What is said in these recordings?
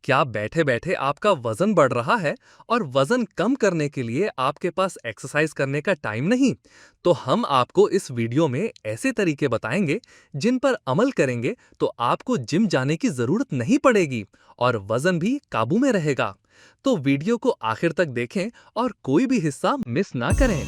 क्या बैठे बैठे आपका वजन बढ़ रहा है और वजन कम करने के लिए आपके पास एक्सरसाइज करने का टाइम नहीं? तो हम आपको इस वीडियो में ऐसे तरीके बताएंगे जिन पर अमल करेंगे तो आपको जिम जाने की जरूरत नहीं पड़ेगी और वजन भी काबू में रहेगा। तो वीडियो को आखिर तक देखें और कोई भी हिस्सा मिस ना करें।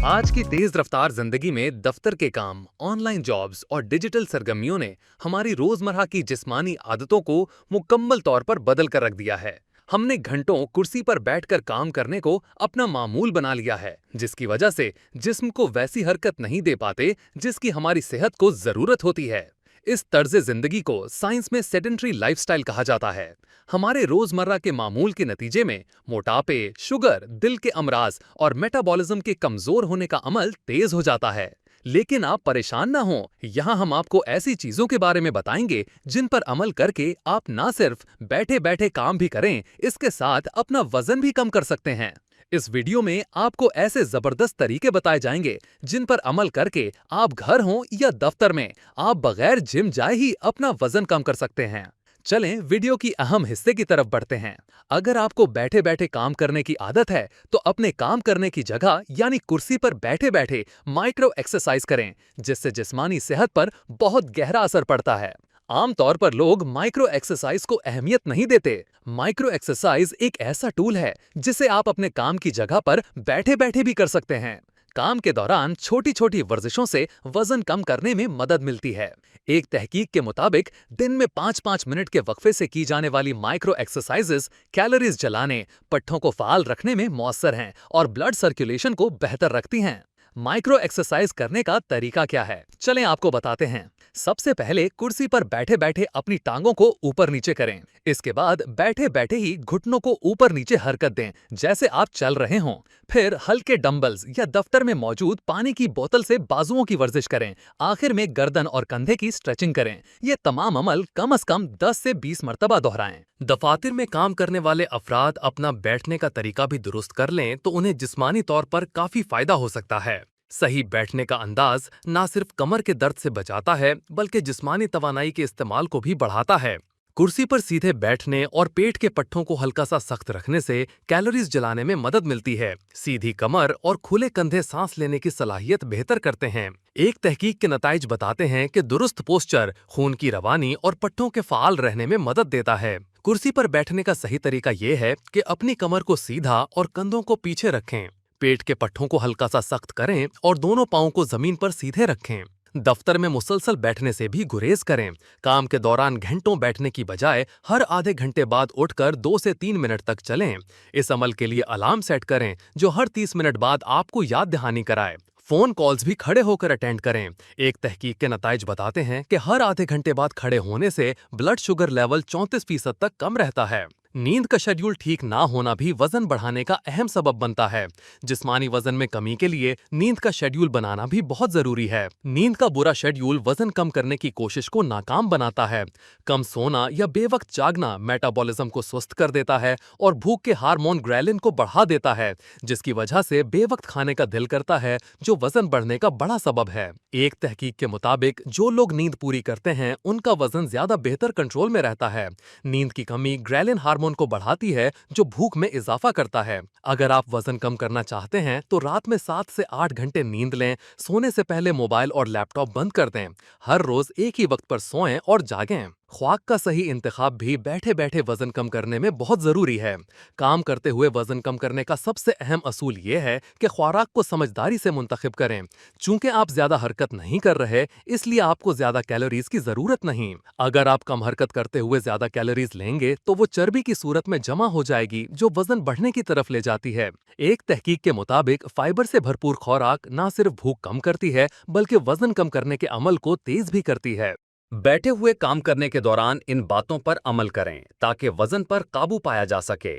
आज की तेज रफ्तार जिंदगी में दफ्तर के काम, ऑनलाइन जॉब्स और डिजिटल सरगर्मियों ने हमारी रोजमर्रा की जिस्मानी आदतों को मुकम्मल तौर पर बदल कर रख दिया है। हमने घंटों कुर्सी पर बैठकर काम करने को अपना मामूल बना लिया है, जिसकी वजह से जिस्म को वैसी हरकत नहीं दे पाते जिसकी हमारी सेहत को जरूरत होती है। इस तर्ज जिंदगी को साइंस में सेडेंट्री लाइफस्टाइल कहा जाता है। हमारे रोजमर्रा के मामूल के नतीजे में मोटापे, शुगर, दिल के अमराज और मेटाबॉलिज्म के कमजोर होने का अमल तेज हो जाता है। लेकिन आप परेशान ना हो, यहाँ हम आपको ऐसी चीजों के बारे में बताएंगे जिन पर अमल करके आप ना सिर्फ बैठे बैठे काम भी करें, इसके साथ अपना वजन भी कम कर सकते हैं। इस वीडियो में आपको ऐसे जबरदस्त तरीके बताए जाएंगे जिन पर अमल करके आप घर हों या दफ्तर में, आप बगैर जिम जाए ही अपना वजन कम कर सकते हैं। चलें वीडियो की अहम हिस्से की तरफ बढ़ते हैं। अगर आपको बैठे बैठे काम करने की आदत है तो अपने काम करने की जगह यानी कुर्सी पर बैठे बैठे माइक्रो एक्सरसाइज करें, जिससे जिस्मानी सेहत पर बहुत गहरा असर पड़ता है। आमतौर पर लोग माइक्रो एक्सरसाइज को अहमियत नहीं देते। माइक्रो एक्सरसाइज एक ऐसा टूल है जिसे आप अपने काम की जगह पर बैठे बैठे भी कर सकते हैं। काम के दौरान छोटी छोटी वर्जिशों से वजन कम करने में मदद मिलती है। एक तहकीक के मुताबिक दिन में 5-5 मिनट के वक्फे से की जाने वाली माइक्रो एक्सरसाइजेस कैलोरीज जलाने, पट्ठों को फाल रखने में मौसर हैं और ब्लड सर्कुलेशन को बेहतर रखती हैं। माइक्रो एक्सरसाइज करने का तरीका क्या है, चलें आपको बताते हैं। सबसे पहले कुर्सी पर बैठे बैठे अपनी टांगों को ऊपर नीचे करें। इसके बाद बैठे बैठे ही घुटनों को ऊपर नीचे हरकत दें, जैसे आप चल रहे हों। फिर हल्के डंबल्स या दफ्तर में मौजूद पानी की बोतल से बाजुओं की वर्जिश करें। आखिर में गर्दन और कंधे की स्ट्रेचिंग करें। ये तमाम अमल कम से कम 10 से 20 मरतबा दोहराएं। दफातर में काम करने वाले अफराद अपना बैठने का तरीका भी दुरुस्त कर लें तो उन्हें जिस्मानी तौर पर काफी फायदा हो सकता है। सही बैठने का अंदाज ना सिर्फ कमर के दर्द से बचाता है बल्कि जिस्मानी तवानाई के इस्तेमाल को भी बढ़ाता है। कुर्सी पर सीधे बैठने और पेट के पट्ठों को हल्का सा सख्त रखने से कैलोरीज जलाने में मदद मिलती है। सीधी कमर और खुले कंधे सांस लेने की सलाहियत बेहतर करते हैं। एक तहकीक के नताइज बताते हैं कि दुरुस्त पोस्चर खून की रवानी और पट्ठों के फाल रहने में मदद देता है। कुर्सी पर बैठने का सही तरीका यह है कि अपनी कमर को सीधा और कंधों को पीछे रखें। पेट के पट्ठों को हल्का सा सख्त करें और दोनों पांवों को जमीन पर सीधे रखें। दफ्तर में मुसलसल बैठने से भी गुरेज करें। काम के दौरान घंटों बैठने की बजाय हर आधे घंटे बाद उठकर 2 से 3 मिनट तक चलें। इस अमल के लिए अलार्म सेट करें जो हर 30 मिनट बाद आपको याद दहानी कराए। फोन कॉल्स भी खड़े होकर अटेंड करें। एक तहकीक के नताइज बताते हैं कि हर आधे घंटे बाद खड़े होने से ब्लड शुगर लेवल 34% तक कम रहता है। नींद का शेड्यूल ठीक ना होना भी वजन बढ़ाने का अहम सबब बनता है। जिस्मानी वजन में कमी के लिए नींद का शेड्यूल बनाना भी बहुत जरूरी है। नींद का बुरा शेड्यूल वजन कम करने की कोशिश को नाकाम बनाता है। कम सोना या बेवक्त जागना मेटाबॉलिज्म को सुस्त कर देता है और भूख के हार्मोन ग्रेलिन को बढ़ा देता है, जिसकी वजह से बेवक्त खाने का दिल करता है, जो वजन बढ़ने का बड़ा सबब है। एक तहकीक के मुताबिक जो लोग नींद पूरी करते हैं उनका वजन ज्यादा बेहतर कंट्रोल में रहता है। नींद की कमी ग्रेलिन हार्मोन को बढ़ाती है जो भूख में इजाफा करता है। अगर आप वजन कम करना चाहते हैं तो रात में 7 से 8 घंटे नींद लें। सोने से पहले मोबाइल और लैपटॉप बंद कर दें। हर रोज एक ही वक्त पर सोएं और जागें। ख्वाक का सही इंतखाब भी बैठे बैठे वजन कम करने में बहुत जरूरी है। काम करते हुए वजन कम करने का सबसे अहम असूल ये है कि खुराक को समझदारी से मुंतखब करें। चूंकि आप ज्यादा हरकत नहीं कर रहे, इसलिए आपको ज्यादा कैलोरीज की जरूरत नहीं। अगर आप कम हरकत करते हुए ज्यादा कैलोरीज लेंगे तो वो चर्बी की सूरत में जमा हो जाएगी, जो वजन बढ़ने की तरफ ले जाती है। एक तहकीक के मुताबिक फाइबर से भरपूर खुराक न सिर्फ भूख कम करती है बल्कि वजन कम करने के अमल को तेज भी करती है। बैठे हुए काम करने के दौरान इन बातों पर अमल करें ताकि वजन पर काबू पाया जा सके।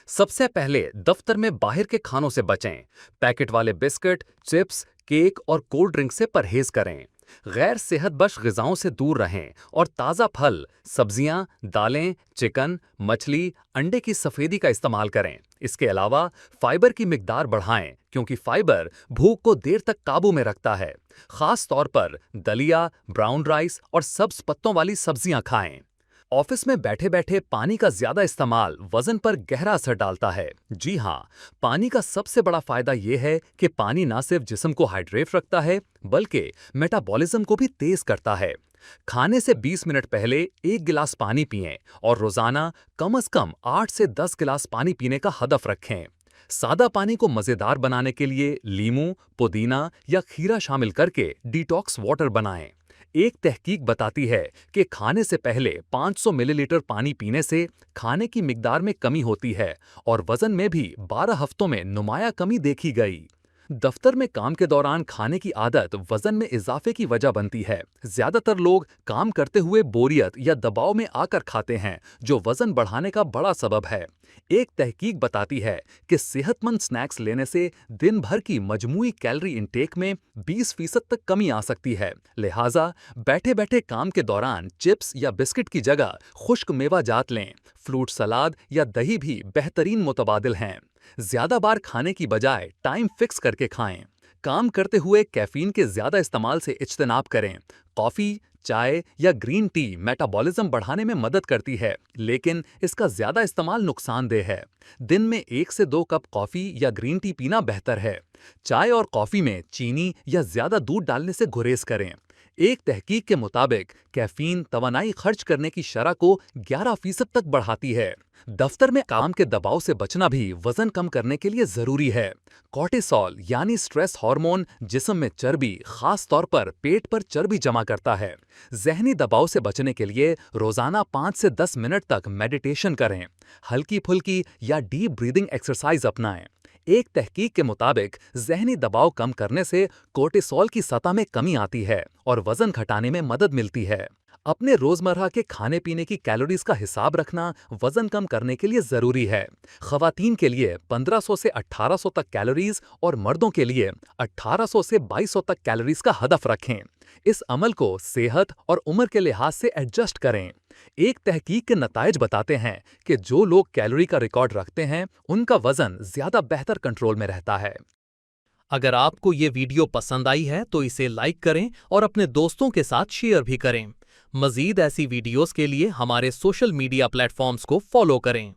सबसे पहले दफ्तर में बाहर के खानों से बचें। पैकेट वाले बिस्किट, चिप्स, केक और कोल्ड ड्रिंक से परहेज करें। गैर सेहतबख्श ग़िज़ाओं से दूर रहें और ताज़ा फल, सब्जियां, दालें, चिकन, मछली, अंडे की सफ़ेदी का इस्तेमाल करें। इसके अलावा फाइबर की मिकदार बढ़ाएं क्योंकि फाइबर भूख को देर तक काबू में रखता है। खास तौर पर दलिया, ब्राउन राइस और सब्ज पत्तों वाली सब्जियां खाएं। ऑफिस में बैठे बैठे पानी का ज्यादा इस्तेमाल वजन पर गहरा असर डालता है। जी हाँ, पानी का सबसे बड़ा फायदा यह है कि पानी न सिर्फ जिस्म को हाइड्रेट रखता है बल्कि मेटाबॉलिज्म को भी तेज करता है। खाने से 20 मिनट पहले 1 गिलास पानी पिएं और रोजाना कम से कम 8 से 10 गिलास पानी पीने का हदफ रखें। सादा पानी को मजेदार बनाने के लिए लीमू, पुदीना या खीरा शामिल करके डिटॉक्स वाटर बनाएं। एक तहकीक बताती है कि खाने से पहले 500 मिलीलीटर पानी पीने से खाने की मिकदार में कमी होती है और वजन में भी 12 हफ्तों में नुमाया कमी देखी गई। दफ्तर में काम के दौरान खाने की आदत वजन में इजाफे की वजह बनती है। ज्यादातर लोग काम करते हुए बोरियत या दबाव में आकर खाते हैं, जो वजन बढ़ाने का बड़ा सबब है। एक तहकीक बताती है कि सेहतमंद स्नैक्स लेने से दिन भर की मजमूई कैलोरी इंटेक में 20% तक कमी आ सकती है। लिहाजा बैठे बैठे काम के दौरान चिप्स या बिस्किट की जगह खुश्क मेवा जात लें। फ्रूट सलाद या दही भी बेहतरीन मुतबादिल हैं। ज्यादा बार खाने की बजाय टाइम फिक्स करके खाएं। काम करते हुए कैफीन के ज्यादा इस्तेमाल से इज्तनाब करें। कॉफी, चाय या ग्रीन टी मेटाबॉलिज्म बढ़ाने में मदद करती है, लेकिन इसका ज्यादा इस्तेमाल नुकसानदेह है। दिन में 1 से 2 कप कॉफी या ग्रीन टी पीना बेहतर है। चाय और कॉफी में चीनी या ज्यादा दूध डालने से गुरेज करें। एक तहकीक के मुताबिक कैफीन तवानाई खर्च करने की शरह को 11% तक बढ़ाती है। दफ्तर में काम के दबाव से बचना भी वजन कम करने के लिए जरूरी है। कॉर्टिसोल यानी स्ट्रेस हार्मोन जिस्म में चर्बी, खास तौर पर पेट पर चर्बी जमा करता है। जहनी दबाव से बचने के लिए रोजाना 5 से 10 मिनट तक मेडिटेशन करें। हल्की फुल्की या डीप ब्रीदिंग एक्सरसाइज अपनाएं। एक तहकीक के मुताबिक जहनी दबाव कम करने से कोर्टिसोल की सतह में कमी आती है और वजन घटाने में मदद मिलती है। अपने रोजमर्रा के खाने पीने की कैलोरीज का हिसाब रखना वजन कम करने के लिए जरूरी है। खवातीन के लिए 1500 से 1800 तक कैलोरीज और मर्दों के लिए 1800 से 2200 तक कैलोरीज का हदफ रखें। इस अमल को सेहत और उम्र के लिहाज से एडजस्ट करें। एक तहकीक के नताइज बताते हैं कि जो लोग कैलोरी का रिकॉर्ड रखते हैं उनका वजन ज्यादा बेहतर कंट्रोल में रहता है। अगर आपको ये वीडियो पसंद आई है तो इसे लाइक करें और अपने दोस्तों के साथ शेयर भी करें। मजीद ऐसी वीडियोस के लिए हमारे सोशल मीडिया प्लेटफॉर्म्स को फॉलो करें।